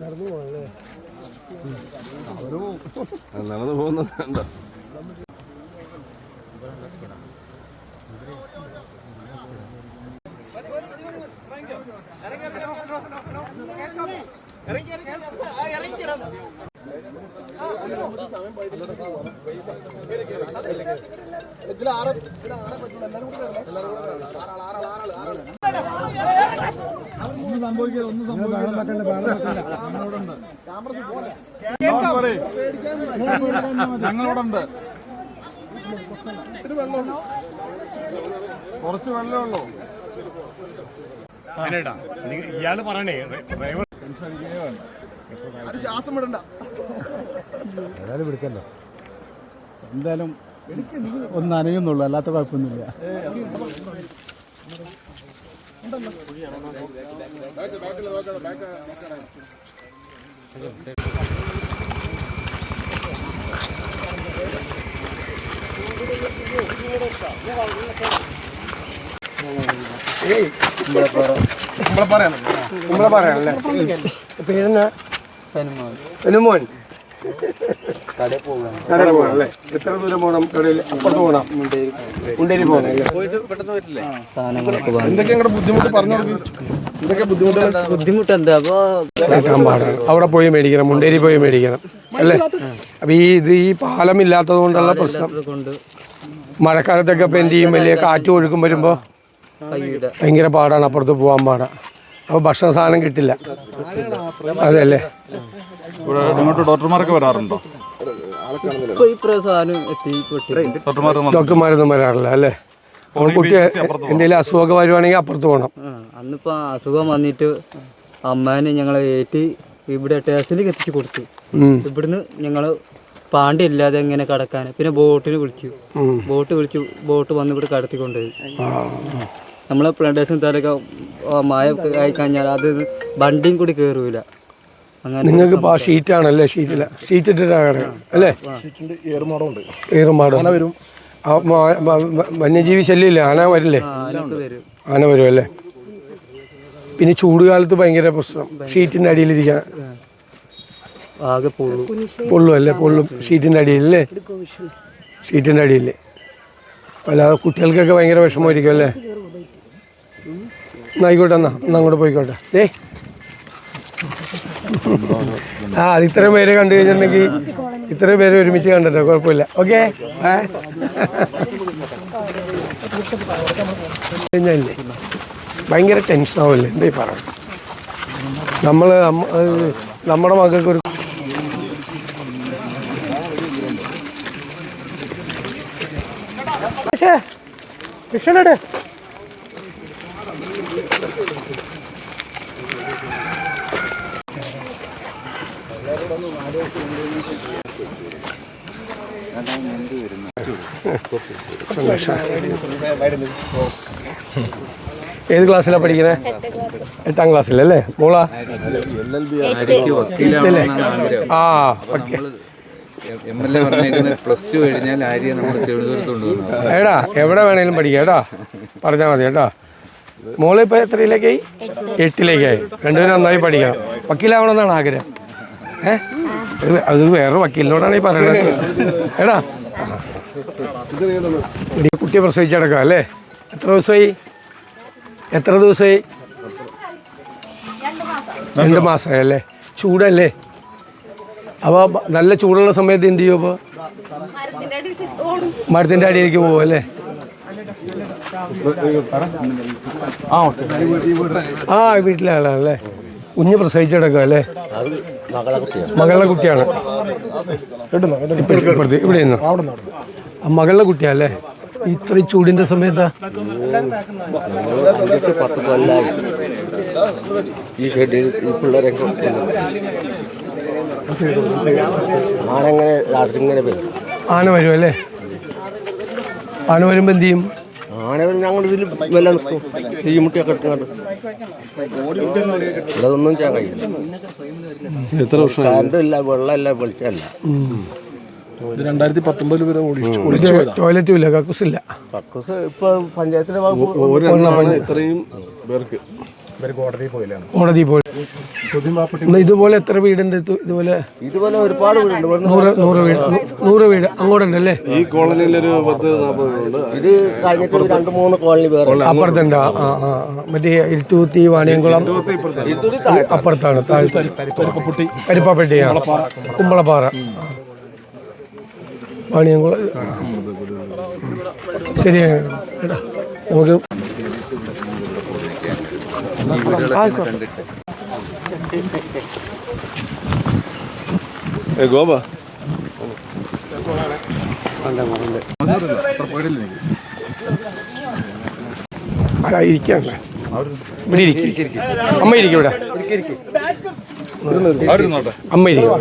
നടന്നു പോകുന്നുണ്ട്. ഞങ്ങളോടുണ്ട്. കുറച്ച് വെള്ളമേ ഉള്ളൂ. ഇയാള് പറയണേ ശ്വാസം വിടണ്ട. ഏതായാലും വിളിക്കല്ലോ. എന്തായാലും ഒന്ന് അനയുന്നുള്ളൂ, അല്ലാത്ത കുഴപ്പമൊന്നുമില്ല. നമ്മളെ പറയാനല്ലേ പേരെന്നാ? സനുമോൻ. കടയിൽ പോകണല്ലേ? എത്ര ദൂരം പോകണം? കടയിൽ അപ്പുറത്ത് പോകണം, മുണ്ടേരി പോകണം. എന്തൊക്കെ ഞങ്ങളുടെ ബുദ്ധിമുട്ട് പറഞ്ഞു? എന്തൊക്കെ ബുദ്ധിമുട്ട് എന്താ? കേൾക്കാൻ പാടാണ്. അവിടെ പോയി മേടിക്കണം, മുണ്ടേരി പോയി മേടിക്കണം അല്ലേ? അപ്പൊ ഈ പാലം ഇല്ലാത്തത് കൊണ്ടുള്ള പ്രശ്നം. മഴക്കാലത്തൊക്കെ ഇപ്പം എന്ത് ചെയ്യും? വലിയ കാറ്റ് ഒഴുക്കും വരുമ്പോൾ ഭയങ്കര പാടാണ്, അപ്പുറത്ത് പോകാൻ പാടാണ്. അപ്പോൾ ഭക്ഷണ സാധനം കിട്ടില്ല. അതെ അല്ലേ? ഡോക്ടർമാരൊക്കെ വരാറുണ്ടോ? ഡോക്ടർമാരൊന്നും വരാറില്ല അല്ലേ? കുട്ടി എന്തെങ്കിലും അസുഖമൊക്കെ വരുവാണെങ്കിൽ അപ്പുറത്ത് പോകണം. അന്നിപ്പോൾ അസുഖം വന്നിട്ട് അമ്മേനെ ഞങ്ങളെ ഏറ്റി ഇവിടെ സ്റ്റേഷനിലേക്ക് എത്തിച്ചു കൊടുത്തു. ഇവിടുന്ന് ഞങ്ങൾ പാണ്ടി ഇല്ലാതെ എങ്ങനെ കടക്കാൻ, പിന്നെ ബോട്ടിന് വിളിച്ചു. ബോട്ട് വന്ന് ഇവിടെ കടത്തിക്കൊണ്ടുപോയി. നമ്മളെ പ്രദേശം തരൊക്കെ മഴ ആയി കഴിഞ്ഞാൽ അത് വണ്ടിയും കൂടി കയറൂല. അങ്ങനെ നിങ്ങൾക്ക് ഷീറ്റാണല്ലേ? ഷീറ്റ് ഇട്ടിട്ടാണ് അല്ലേ? ഏറുമാടം വരും. വന്യജീവി ശല്യമില്ലേ? ആന വരില്ലേ? ആന വരും അല്ലേ? പിന്നെ ചൂടുകാലത്ത് ഭയങ്കര പ്രശ്നം, ഷീറ്റിൻ്റെ അടിയിലിരിക്കാൻ ആകെ പൊള്ളും അല്ലേ? പൊള്ളും ഷീറ്റിൻ്റെ അടിയിലല്ലേ? ഷീറ്റിൻ്റെ അടിയിൽ അല്ലാതെ കുട്ടികൾക്കൊക്കെ ഭയങ്കര വിഷമമായിരിക്കും അല്ലേ? എന്നായിക്കോട്ടെ, എന്നാ അങ്ങോട്ട് പോയിക്കോട്ടെ. അത് ഇത്രയും പേര് കണ്ടു കഴിഞ്ഞിട്ടുണ്ടെങ്കിൽ ഇത്രയും പേര് ഒരുമിച്ച് കണ്ടിട്ടോ, കുഴപ്പമില്ല. ഓക്കെ കഴിഞ്ഞല്ലേ? ഭയങ്കര ടെൻഷനാവില്ലേ? എന്തേ പറയാം. നമ്മുടെ മക്കൾക്ക് ഒരു ഭക്ഷണ ഏത് ക്ലാസ്സിലാണ് പഠിക്കുന്നത്? 8ാം ക്ലാസ്സിലല്ലേ മോളാ? എടാ എവിടെ വേണേലും പഠിക്കാം കേട്ടാ, പറഞ്ഞാൽ മതി കേട്ടാ. മോള് ഇപ്പം എത്രയിലേക്കായി? 8ലേക്കായി. രണ്ടുപേരും നന്നായി പഠിക്കണം. വക്കീലാവണമെന്നാണ് ആഗ്രഹം. അത് വേറെ വക്കീലിനോടാണ് ഈ പറയണത്. എടാ കുട്ടിയെ പ്രസവിച്ചടക്കാം അല്ലേ? എത്ര ദിവസമായി? 2 മാസമായി അല്ലേ? ചൂടല്ലേ? അപ്പോൾ നല്ല ചൂടുള്ള സമയത്ത് എന്ത് ചെയ്യും? അപ്പോൾ മരത്തിൻ്റെ അടിയിലേക്ക് പോകും അല്ലേ? വീട്ടിലെ ആളാണല്ലേ? കുഞ്ഞ് പ്രസവിച്ചെടുക്കുക അല്ലേ? മകളുടെ കുട്ടിയാണ്. ഇപ്പുറത്ത് ഇവിടെ നിന്നോ? മകളുടെ കുട്ടിയല്ലേ? ഇത്രയും ചൂടിൻ്റെ സമയത്താ? ആന വരും അല്ലേ? ആന വരുമ്പോൾ എന്ത് ചെയ്യും? ആന ഞങ്ങൾ ഇതിൽ വില നിൽക്കും, തീമുട്ടിയൊക്കെ ഇട്ടുകൊണ്ട് അതൊന്നും ചെയ്യാൻ കഴിയില്ല. എത്ര വർഷം? കറണ്ടില്ല, വെള്ളമില്ല, വെളിച്ചമല്ല. ഇത് 2019 വരെ ഒളിച്ചു പോയതാ. ടോയ്ലറ്റും ഇല്ല, കക്കൂസില്ല. ഇപ്പൊ പഞ്ചായത്തിന്റെ ഭാഗത്ത് ഒരെണ്ണമാണ് ഇത്രയും പേർക്ക്. കോടതി പോയി. ഇതുപോലെ എത്ര വീടുണ്ട്? ഇതുപോലെ ഒരുപാട് വീടുണ്ട്. 100 വീട് അങ്ങോട്ടുണ്ടല്ലേ? ഈ കോളനിയിലൊരു 10-40 വീടുണ്ട്. ഇത് കഴിഞ്ഞിട്ട് 2-3 കോളനി വേറെ അപ്പുറത്തുണ്ട്. മറ്റേ ഇരുട്ടൂത്തി, വാണിയംകുളം അപ്പുറത്താണ്. കരിപ്പാപ്പെട്ടി, കുമ്പളപ്പാറ, വാണിയംകുളം. ശരിയാണ്. നമുക്ക് ഗോപ ഇരിക്കാം. ഇവിടെ ഇരിക്കും. അമ്മ ഇരിക്കും. ഇവിടെ അമ്മ ഇരിക്കും.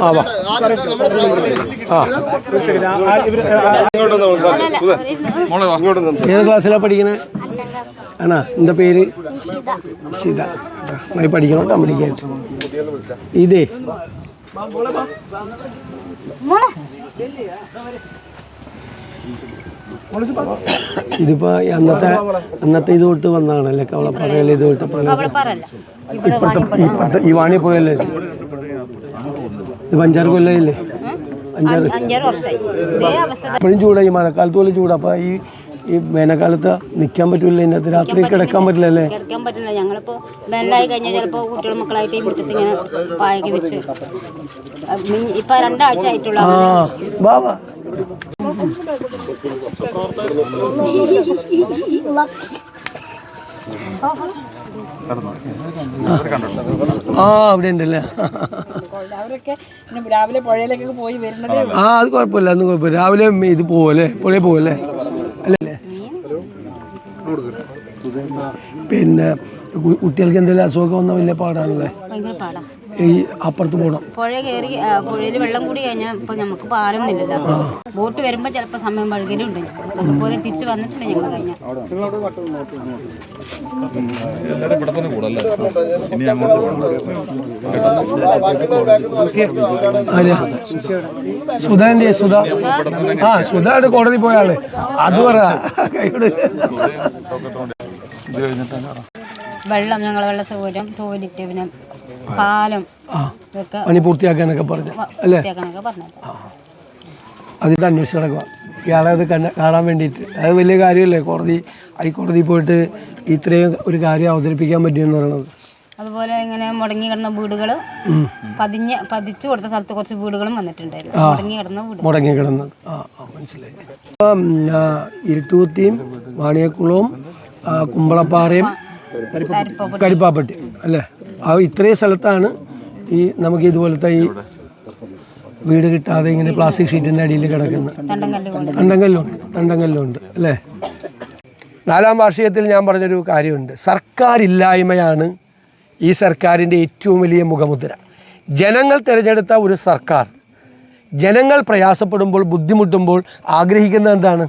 ആ വാ. ഏത് ക്ലാസ്സിലാണ് പഠിക്കുന്നത്? ആണോ? എന്താ പേര്? ഷിത. നന്നായി പഠിക്കണം കേട്ടോ. പഠിക്കാൻ ഇതേ ഇതിപ്പോ അന്നത്തെ ഇത് തൊട്ട് വന്നതാണല്ലേ? കവളപ്പാറയല്ലേ? ഇത് തൊട്ട് ഇപ്പത്തെ ഈ വാണി പോയല്ലേ? ഇത് 5-6 കൊല്ലമില്ലേ? 5 വർഷം. എപ്പോഴും ചൂടാ. ഈ മഴക്കാലത്ത് പോലെ ചൂടാ. അപ്പൊ ഈ വേനൽക്കാലത്ത് നിൽക്കാൻ പറ്റൂല. ഇതിനകത്ത് രാത്രി കിടക്കാൻ പറ്റില്ലല്ലേ? കിടക്കാൻ പറ്റില്ല. ഞങ്ങളിപ്പോ വേനലായി കഴിഞ്ഞാൽ ചിലപ്പോ കുട്ടികളും മക്കളായിട്ട് ഈ മുറ്റത്ത് ഇങ്ങനെ പായക്ക് വെച്ച് ഇപ്പൊ 2 ആഴ്ച ആയിട്ടുള്ള അവിടെ ഉണ്ടല്ലേ? രാവിലെ പുഴയിലേക്കൊക്കെ പോയി വരുന്നത്. അത് കുഴപ്പമില്ല. അന്ന് കുഴപ്പമില്ല. രാവിലെ ഇത് പോവല്ലേ? പുഴയിൽ പോവല്ലേ? അല്ലല്ലേ? പിന്നെ കുട്ടികൾക്ക് എന്തെങ്കിലും അസുഖമൊക്കെ വന്നാൽ വലിയ പാടാണല്ലേ? ഈ അപ്പുറത്ത് പോകണം. പുഴ കയറി പുഴയിൽ വെള്ളം കൂടി കഴിഞ്ഞാൽ ഇപ്പൊ നമുക്ക് പാലൊന്നുമില്ലല്ലോ. ബോട്ട് വരുമ്പോ ചിലപ്പോ സമയം വഴുകലുണ്ട്. അതുപോലെ തിരിച്ചു വന്നിട്ടുണ്ട് ഞങ്ങൾ കഴിഞ്ഞ. സുധാന്റെ സുധാട് കോടതി പോയ ആള്. അത് പറ. വെള്ളം, ഞങ്ങളെ വെള്ള സൗകര്യം, ടോയ്ലറ്റ്, പിന്നെ പാലം ഇതൊക്കെ പണി പൂർത്തിയാക്കാനൊക്കെ പറഞ്ഞു അല്ലേ? അതിൻ്റെ അന്വേഷിച്ച് നടക്കുക. ഇയാളെ അത് കാണാൻ വേണ്ടിയിട്ട്. അത് വലിയ കാര്യമല്ലേ? ഹൈക്കോടതി പോയിട്ട് ഇത്രയും ഒരു കാര്യം അവതരിപ്പിക്കാൻ പറ്റുമെന്ന് പറയുന്നത്. അതുപോലെ ഇങ്ങനെ മുടങ്ങി കിടന്ന വീടുകൾ പതിച്ചു കൊടുത്ത സ്ഥലത്ത് കുറച്ച് വീടുകളും വന്നിട്ടുണ്ടായിരുന്നു. മുടങ്ങി കിടന്നത് മനസ്സിലായി. ഇരുട്ടൂത്തിയും വാണിയക്കുളവും കുമ്പളപ്പാറയും കരിപ്പാപ്പെട്ടി അല്ലേ? ഇത്രയും സ്ഥലത്താണ് ഈ നമുക്ക് ഇതുപോലത്തെ ഈ വീട് കിട്ടാതെ ഇങ്ങനെ പ്ലാസ്റ്റിക് ഷീറ്റിൻ്റെ അടിയിൽ കിടക്കുന്നത്. തണ്ടങ്കല്ലുണ്ട് അല്ലേ? 4-ാം വാർഷികത്തിൽ ഞാൻ പറഞ്ഞൊരു കാര്യമുണ്ട്. സർക്കാരില്ലായ്മയാണ് ഈ സർക്കാരിൻ്റെ ഏറ്റവും വലിയ മുഖമുദ്ര. ജനങ്ങൾ തിരഞ്ഞെടുത്ത ഒരു സർക്കാർ ജനങ്ങൾ പ്രയാസപ്പെടുമ്പോൾ, ബുദ്ധിമുട്ടുമ്പോൾ ആഗ്രഹിക്കുന്നത് എന്താണ്?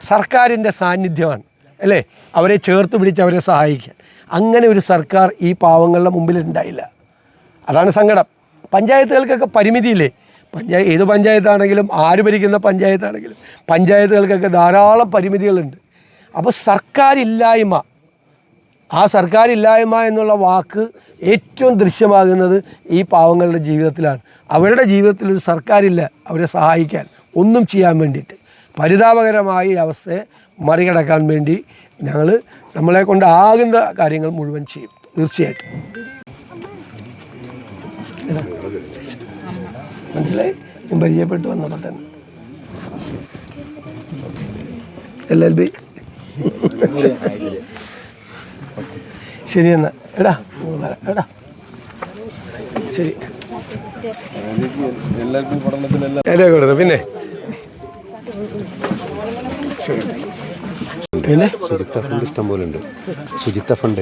സർക്കാരിൻ്റെ സാന്നിധ്യമാണ് അല്ലേ? അവരെ ചേർത്ത് പിടിച്ച് അവരെ സഹായിക്കാൻ. അങ്ങനെ ഒരു സർക്കാർ ഈ പാവങ്ങളുടെ മുമ്പിൽ ഉണ്ടായില്ല. അതാണ് സങ്കടം. പഞ്ചായത്തുകൾക്കൊക്കെ പരിമിതിയില്ലേ? ഏത് പഞ്ചായത്താണെങ്കിലും, ആര് ഭരിക്കുന്ന പഞ്ചായത്താണെങ്കിലും പഞ്ചായത്തുകൾക്കൊക്കെ ധാരാളം പരിമിതികളുണ്ട്. അപ്പോൾ സർക്കാരില്ലായ്മ എന്നുള്ള വാക്ക് ഏറ്റവും ദൃശ്യമാകുന്നത് ഈ പാവങ്ങളുടെ ജീവിതത്തിലാണ്. അവരുടെ ജീവിതത്തിൽ ഒരു സർക്കാരില്ല അവരെ സഹായിക്കാൻ, ഒന്നും ചെയ്യാൻ വേണ്ടിയിട്ട്. പരിതാപകരമായ ഈ അവസ്ഥയെ മറികടക്കാൻ വേണ്ടി നമ്മളെ കൊണ്ടാകുന്ന കാര്യങ്ങൾ മുഴുവൻ ചെയ്യും. തീർച്ചയായിട്ടും മനസ്സിലായി. ഞാൻ പരിചയപ്പെട്ട് വന്നപ്പോൾ തന്നെ LLB. ശരി എന്നാ എടാ ശരി. കൊടുത്തു പിന്നെ ശുചിത്വ ഫണ്ട് ഇഷ്ടംപോലെ ഉണ്ട്. ശുചിത്വ ഫണ്ട്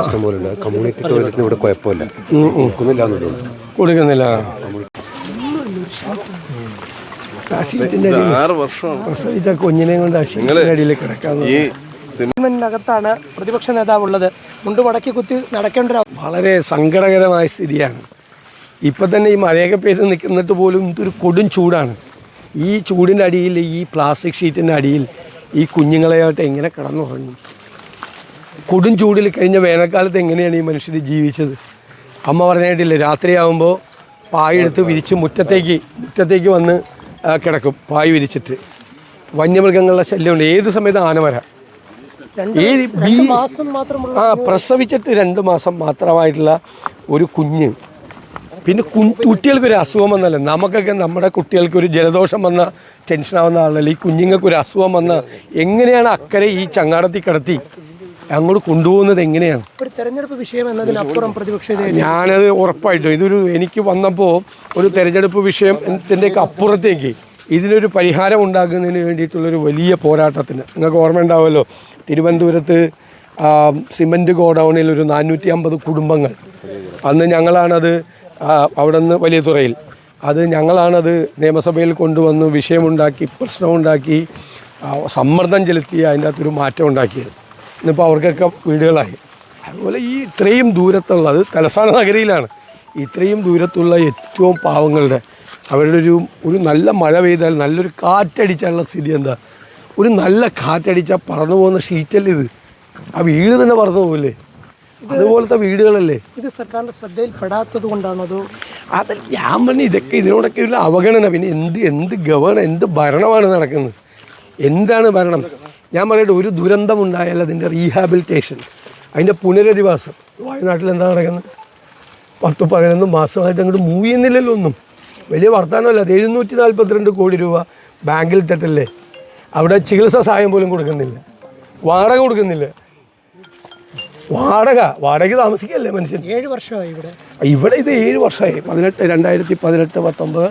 ഇഷ്ടംപോലെ ഉണ്ട്. കമ്മ്യൂണിറ്റി ടോയ്ലറ്റിന് ഇവിടെ കുഴപ്പമില്ല, കൊടുക്കുന്നില്ല. കുഞ്ഞിനെ കൊണ്ട് അടിയിൽ കിടക്കാൻ അകത്താണ് പ്രതിപക്ഷ നേതാവുള്ളത്. മുണ്ട് മടക്കി കുത്തി നടക്കേണ്ട വളരെ സങ്കടകരമായ സ്ഥിതിയാണ്. ഇപ്പം തന്നെ ഈ മഴയൊക്കെ പെയ്ത് നിൽക്കുന്നിട്ട് പോലും ഇതൊരു കൊടും ചൂടാണ്. ഈ ചൂടിൻ്റെ അടിയിൽ, ഈ പ്ലാസ്റ്റിക് ഷീറ്റിൻ്റെ അടിയിൽ ഈ കുഞ്ഞുങ്ങളെയായിട്ട് എങ്ങനെ കിടന്നുറങ്ങും? കൊടും ചൂടിൽ കഴിഞ്ഞ വേനൽക്കാലത്ത് എങ്ങനെയാണ് ഈ മനുഷ്യർ ജീവിച്ചത്? അമ്മ പറഞ്ഞിട്ടില്ലേ, രാത്രിയാകുമ്പോൾ പായെടുത്ത് വിരിച്ച് മുറ്റത്തേക്ക് വന്ന് കിടക്കും, പായ് വിരിച്ചിട്ട്. വന്യമൃഗങ്ങളുടെ ശല്യമുണ്ട്, ഏത് സമയത്ത് ആന വരാം. പ്രസവിച്ചിട്ട് 2 മാസം മാത്രമായിട്ടുള്ള ഒരു കുഞ്ഞ്. പിന്നെ കുട്ടികൾക്കൊരു അസുഖം വന്നല്ലേ, നമുക്കൊക്കെ നമ്മുടെ കുട്ടികൾക്ക് ഒരു ജലദോഷം വന്ന ടെൻഷനാവുന്ന ആളല്ലേ, ഈ കുഞ്ഞുങ്ങൾക്കൊരു അസുഖം വന്ന എങ്ങനെയാണ് അക്കരെ ഈ ചങ്ങാടത്തിൽ കിടത്തി അങ്ങോട്ട് കൊണ്ടുപോകുന്നത്? എങ്ങനെയാണ് ഒരു തെരഞ്ഞെടുപ്പ് വിഷയം എന്നതിനപ്പുറം പ്രതിപക്ഷ ഞാനത് ഉറപ്പായിട്ടും എനിക്ക് വന്നപ്പോൾ ഒരു തെരഞ്ഞെടുപ്പ് വിഷയത്തിൻ്റെയൊക്കെ അപ്പുറത്തേക്ക് ഇതിനൊരു പരിഹാരം ഉണ്ടാക്കുന്നതിന് വേണ്ടിയിട്ടുള്ളൊരു വലിയ പോരാട്ടത്തിന്, നിങ്ങൾക്ക് ഓർമ്മയുണ്ടാവുമല്ലോ, തിരുവനന്തപുരത്ത് സിമൻറ്റ് ഗോഡൗണിൽ ഒരു 450 കുടുംബങ്ങൾ, അന്ന് ഞങ്ങളാണത് അവിടെ നിന്ന് വലിയ തുറയിൽ ഞങ്ങളാണത് നിയമസഭയിൽ കൊണ്ടുവന്ന് വിഷയമുണ്ടാക്കി, പ്രശ്നമുണ്ടാക്കി, സമ്മർദ്ദം ചെലുത്തി അതിൻ്റെ അകത്തൊരു മാറ്റം ഉണ്ടാക്കിയത്. ഇന്നിപ്പോൾ അവർക്കൊക്കെ വീടുകളായി. അതുപോലെ ഈ ഇത്രയും ദൂരത്തുള്ളത് തലസ്ഥാന നഗരിയിലാണ്, ഇത്രയും ദൂരത്തുള്ള ഏറ്റവും പാവങ്ങളുടെ അവരുടെ ഒരു നല്ല മഴ പെയ്താൽ, നല്ലൊരു കാറ്റടിച്ചാലുള്ള സ്ഥിതി എന്താ? ഒരു നല്ല കാറ്റടിച്ചാൽ പറന്നു പോകുന്ന ഷീറ്റല്ലേ ഇത്? ആ വീട് തന്നെ പറന്നു പോകില്ലേ? അതുപോലത്തെ വീടുകളല്ലേ. ഇത് സർക്കാരിൻ്റെ ശ്രദ്ധയിൽപ്പെടാത്തത് കൊണ്ടാണോ അതോ? അത് ഞാൻ പറഞ്ഞ ഇതൊക്കെ ഇതിനോടൊക്കെ ഉള്ള അവഗണന. പിന്നെ എന്ത് ഭരണമാണ് നടക്കുന്നത്? എന്താണ് ഭരണം? ഞാൻ പറയട്ടെ, ഒരു ദുരന്തമുണ്ടായാൽ അതിൻ്റെ റീഹാബിലിറ്റേഷൻ, അതിൻ്റെ പുനരധിവാസം. വയനാട്ടിൽ എന്താ നടക്കുന്നത്? 10-11 മാസമായിട്ട് അങ്ങോട്ട് മൂവ് ചെയ്യുന്നില്ലല്ലോ ഒന്നും. വലിയ വർത്തമാനമല്ല. 742 കോടി രൂപ ബാങ്കിൽ ഇട്ടിട്ടല്ലേ, അവിടെ ചികിത്സാ സഹായം പോലും കൊടുക്കുന്നില്ല, വാടക കൊടുക്കുന്നില്ല. വാടക താമസിക്കല്ലേ മനുഷ്യൻ. 7 വർഷമായി ഇവിടെ ഇത് 7 വർഷമായി. 2018-19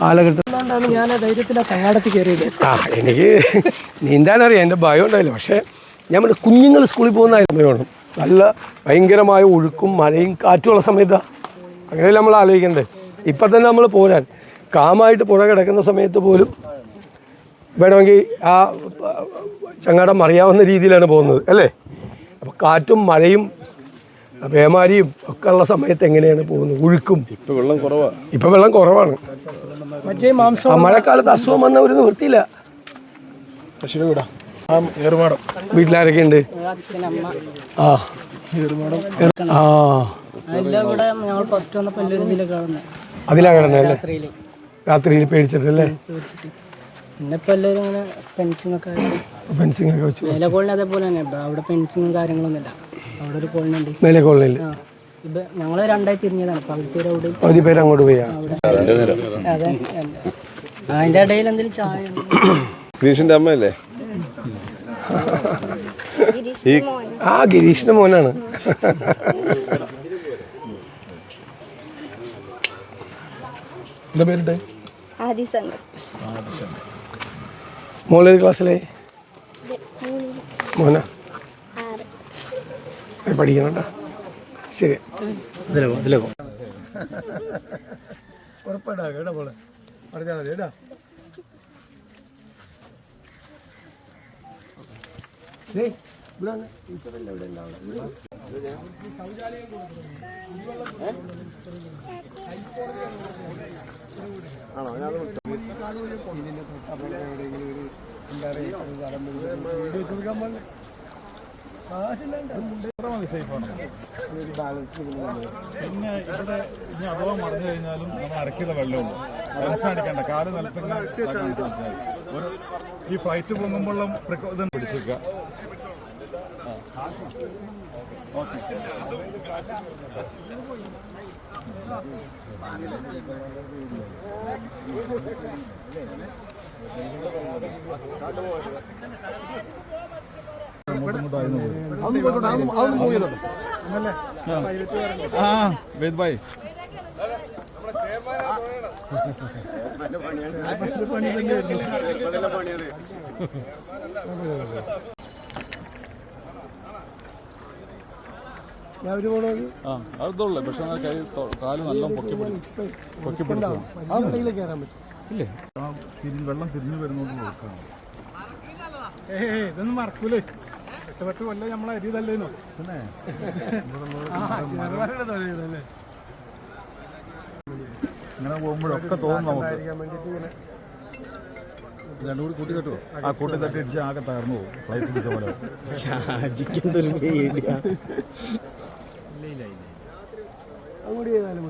കാലഘട്ടം. അതുകൊണ്ടാണ് ഞാൻ ധൈര്യത്തിൽ ആ ചങ്ങാടത്തിൽ കയറിയത്. എനിക്ക് നീന്താനറിയാം, എൻ്റെ ഭയം ഉണ്ടായില്ല. പക്ഷേ ഞാൻ പറഞ്ഞ കുഞ്ഞുങ്ങൾ സ്കൂളിൽ പോകുന്ന സമയമാണ്, നല്ല ഭയങ്കരമായ ഒഴുക്കും മഴയും കാറ്റുമുള്ള സമയത്താണ്. അങ്ങനെയല്ല നമ്മൾ ആലോചിക്കണ്ടേ. ഇപ്പം തന്നെ നമ്മൾ പോരാൻ കാമായിട്ട് പുഴ കിടക്കുന്ന സമയത്ത് പോലും വേണമെങ്കിൽ ആ ചങ്ങാടം അറിയാവുന്ന രീതിയിലാണ് പോകുന്നത് അല്ലേ. അപ്പോൾ കാറ്റും മഴയും പേമാരിയും ഒക്കെ ഉള്ള സമയത്ത് എങ്ങനെയാണ് പോകുന്നത്? ഒഴുക്കും. ഇപ്പം വെള്ളം കുറവാണ്. മഴക്കാലത്ത് അസുഖം വന്ന ഒരു നിവൃത്തിയില്ല. വീട്ടിലാരൊക്കെ ഉണ്ട്? അതിലാ കിടന്നല്ലേ, രാത്രിയിൽ പേടിച്ചിട്ടല്ലേ. പിന്നെ ഇപ്പൊ എല്ലാവരും ഇങ്ങനെ ഫെൻസിങ് ഒക്കെ വെച്ചു. മേലെ അതേപോലെ തന്നെ അവിടെ ഫെൻസിങ്ങും കാര്യങ്ങളൊന്നുമില്ല. അവിടെ ഒരു കോളനി ഉണ്ട്, മേലെ കോളനിയിൽ. ഞങ്ങള് 2 തിരിഞ്ഞതാണ്. പകുതി പേര് അങ്ങോട്ട് പോയി. അതെ, അതിന്റെ ഇടയിൽ എന്തെങ്കിലും ചായ ഗിരീഷിന്റെ അമ്മയല്ലേ? ഗിരീഷിന്റെ മോനാണ്. എന്താ പേരുണ്ട്? മോളേത് ക്ലാസ്സിലെ മോന? പഠിക്കണ. ശരി, ഉറപ്പാടാ കേട്ടോ മോളെ, പറഞ്ഞാൽ മതി കേട്ടോ. പിന്നെ ഇവിടെ ഇനി അഥവാ മറിഞ്ഞു കഴിഞ്ഞാലും നമ്മൾ അരക്കില വെള്ളമുണ്ട്. ടെൻഷൻ അടിക്കണ്ട, കാല് നിലത്ത് ഈ ഫ്ലൈറ്റ് പൊങ്ങുമ്പോഴും ഇത് പിടിച്ചേക്കുക. ഓക്കെ. വേദ് ഭായ് അതുള്ളൂ. പക്ഷെ കാല് നല്ല പൊക്കി പിടിച്ചു. ഇല്ലേ, വെള്ളം തിരിഞ്ഞു വരുന്നോണ്ട് നോക്കാം. ഇതൊന്നും മറക്കൂലേ. 8 കൊല്ലം നമ്മളെ അരി തല്ലേനോ. പിന്നെ അങ്ങനെ പോകുമ്പോഴൊക്കെ തോന്നും നമുക്ക്. രണ്ടും കൂടി കൂട്ടി തട്ടുമോ? ആ കൂട്ടി തട്ടി ഇടിച്ച് ആകെ തകർന്നു പോകും. ഫ്ലൈറ്റ് പിടിച്ച പോലെ. അങ്ങോട്ട് ചെയ്താലും